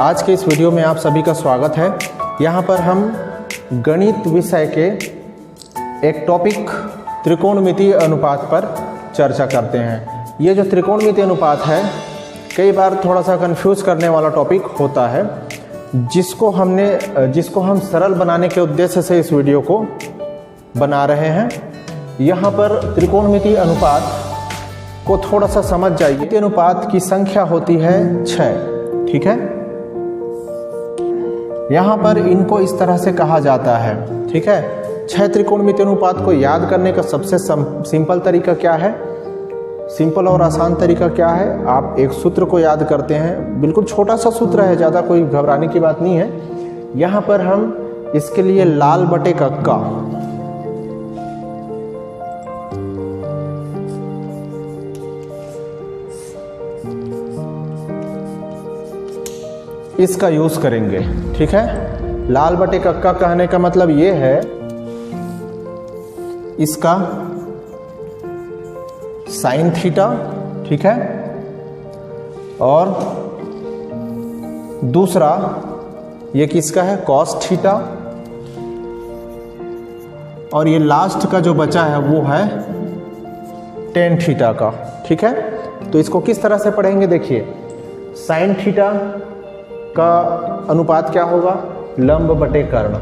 आज के इस वीडियो में आप सभी का स्वागत है। यहाँ पर हम गणित विषय के एक टॉपिक त्रिकोणमितीय अनुपात पर चर्चा करते हैं। ये जो त्रिकोणमितीय अनुपात है कई बार थोड़ा सा कंफ्यूज करने वाला टॉपिक होता है, जिसको हम सरल बनाने के उद्देश्य से इस वीडियो को बना रहे हैं। यहाँ पर त्रिकोणमितीय अनुपात को थोड़ा सा समझ जाइए। अनुपात की संख्या होती है 6, ठीक है। यहाँ पर इनको इस तरह से कहा जाता है, ठीक है। 6 त्रिकोणमितीय अनुपात को याद करने का सबसे सिंपल तरीका क्या है, सिंपल और आसान तरीका क्या है? आप एक सूत्र को याद करते हैं, बिल्कुल छोटा सा सूत्र है, ज़्यादा कोई घबराने की बात नहीं है। यहाँ पर हम इसके लिए लाल बटे कक्का, इसका यूज करेंगे, ठीक है। लाल बटे कक्का कहने का मतलब ये है, इसका साइन थीटा, ठीक है, और दूसरा ये किसका है, कॉस थीटा, और ये लास्ट का जो बचा है वो है टेन थीटा का, ठीक है। तो इसको किस तरह से पढ़ेंगे, देखिए साइन थीटा का अनुपात क्या होगा, लंब बटे कर्ण।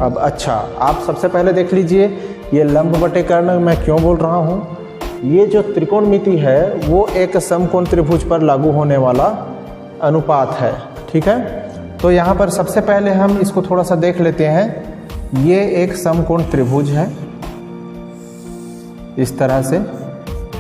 अब अच्छा, आप सबसे पहले देख लीजिए ये लंब बटे कर्ण मैं क्यों बोल रहा हूँ। ये जो त्रिकोणमिति है वो एक समकोण त्रिभुज पर लागू होने वाला अनुपात है, ठीक है। तो यहाँ पर सबसे पहले हम इसको थोड़ा सा देख लेते हैं। ये एक समकोण त्रिभुज है, इस तरह से।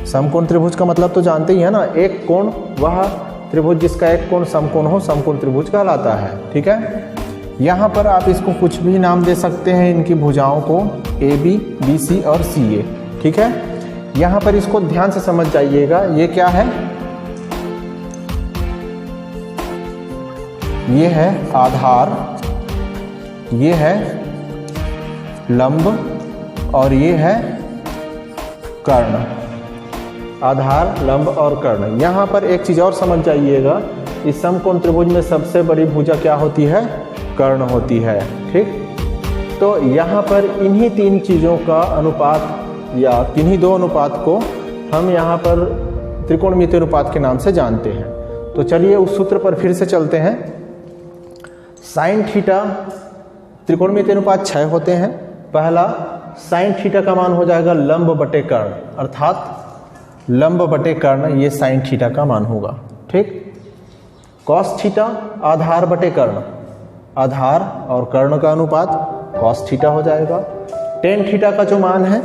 समकोण त्रिभुज का मतलब तो जानते ही है ना, एक कोण वह त्रिभुज जिसका एक कोण समकोण हो, समकोण त्रिभुज कहलाता है, ठीक है। यहाँ पर आप इसको कुछ भी नाम दे सकते हैं, इनकी भुजाओं को AB, BC और CA, ठीक है। यहाँ पर इसको ध्यान से समझ जाइएगा, ये क्या है, ये है आधार, ये है लंब और ये है कर्ण। आधार, लंब और कर्ण। यहाँ पर एक चीज़ और समझ जाइएगा, इस समकोण त्रिभुज में सबसे बड़ी भुजा क्या होती है, कर्ण होती है, ठीक। तो यहाँ पर इन्हीं 3 चीज़ों का अनुपात या किन्हीं 2 अनुपात को हम यहाँ पर त्रिकोणमितीय अनुपात के नाम से जानते हैं। तो चलिए उस सूत्र पर फिर से चलते हैं। साइन थीटा, त्रिकोणमितीय अनुपात 6 होते हैं। पहला साइन थीटा का मान हो जाएगा लंब बटे कर्ण, अर्थात लंब बटे कर्ण, ये साइन थीटा का मान होगा, ठीक। कॉस थीटा आधार बटे कर्ण, आधार और कर्ण का अनुपात कॉस थीटा हो जाएगा। टेन थीटा का जो मान है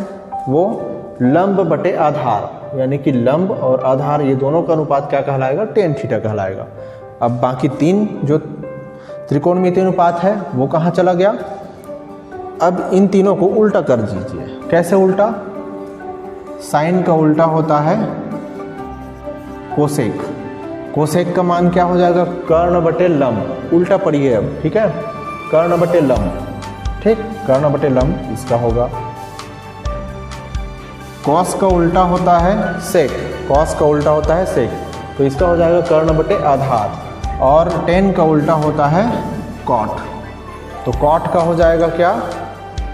वो लंब बटे आधार, यानी कि लंब और आधार ये दोनों का अनुपात क्या कहलाएगा, टेन थीटा कहलाएगा। अब बाकी 3 जो त्रिकोणमितीय अनुपात है वो कहाँ चला गया। अब इन तीनों को उल्टा कर दीजिए। कैसे उल्टा, साइन का उल्टा होता है कोसेक, कोसेक का मान क्या हो जाएगा, कर्ण बटे लंब। उल्टा पढ़िए अब, ठीक है, कर्ण बटे लंब, ठीक, कर्ण बटे लंब इसका होगा। कॉस का उल्टा होता है सेक, कॉस का उल्टा होता है सेक, तो इसका हो जाएगा कर्ण बटे आधार। और टेन का उल्टा होता है कॉट, तो कॉट का हो जाएगा क्या,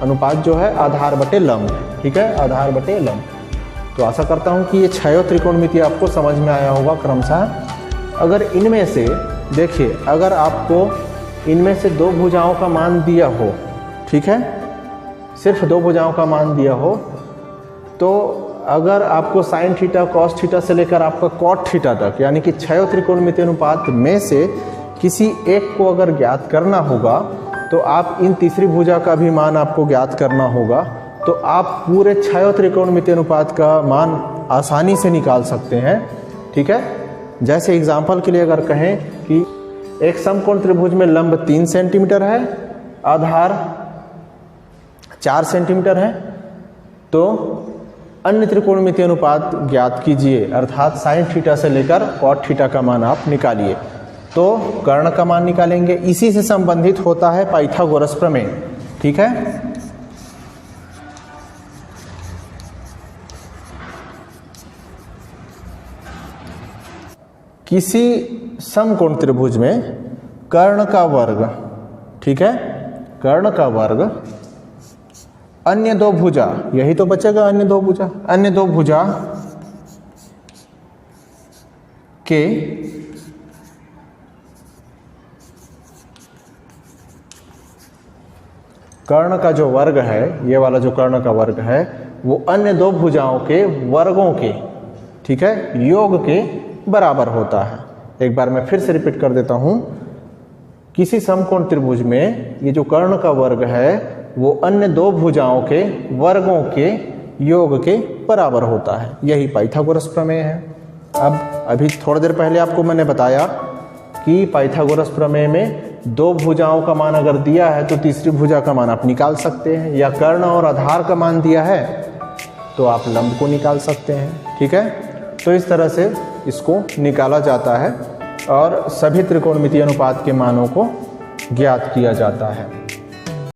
अनुपात जो है आधार बटे लंब, ठीक है, आधार बटे लंब। तो आशा करता हूँ कि ये 6 त्रिकोणमिति आपको समझ में आया होगा क्रमशः। अगर इनमें से देखिए, अगर आपको इनमें से 2 भुजाओं का मान दिया हो, ठीक है, सिर्फ 2 भुजाओं का मान दिया हो, तो अगर आपको साइन थीटा, कॉस थीटा से लेकर आपका कॉट थीटा तक, यानी कि 6 त्रिकोणमितीय अनुपात में से किसी एक को अगर ज्ञात करना होगा, तो आप इन तीसरी भुजा का भी मान आपको ज्ञात करना होगा। तो आप पूरे 6 त्रिकोणमितीय अनुपात का मान आसानी से निकाल सकते हैं, ठीक है। जैसे एग्जाम्पल के लिए अगर कहें कि एक समकोण त्रिभुज में लंब 3 सेंटीमीटर है, आधार 4 सेंटीमीटर है, तो अन्य त्रिकोणमितीय अनुपात ज्ञात कीजिए, अर्थात साइन थीटा से लेकर कॉट थीटा का मान आप निकालिए। तो कर्ण का मान निकालेंगे, इसी से संबंधित होता है पाइथागोरस प्रमेय, ठीक है। किसी समकोण त्रिभुज में कर्ण का वर्ग, ठीक है, कर्ण का वर्ग अन्य दो भुजा, यही तो बचेगा अन्य दो भुजा, अन्य दो भुजा के कर्ण का जो वर्ग है, ये वाला जो कर्ण का वर्ग है, वो अन्य दो भुजाओं के वर्गों के, ठीक है, योग के बराबर होता है। एक बार मैं फिर से रिपीट कर देता हूं, किसी समकोण त्रिभुज में ये जो कर्ण का वर्ग है वो अन्य दो भुजाओं के वर्गों के योग के बराबर होता है, यही पाइथागोरस प्रमेय है। अब अभी थोड़ी देर पहले आपको मैंने बताया कि पाइथागोरस प्रमेय में दो भुजाओं का मान अगर दिया है तो तीसरी भुजा का मान आप निकाल सकते हैं, या कर्ण और आधार का मान दिया है तो आप लंब को निकाल सकते हैं, ठीक है। तो इस तरह से इसको निकाला जाता है और सभी त्रिकोणमितीय अनुपात के मानों को ज्ञात किया जाता है।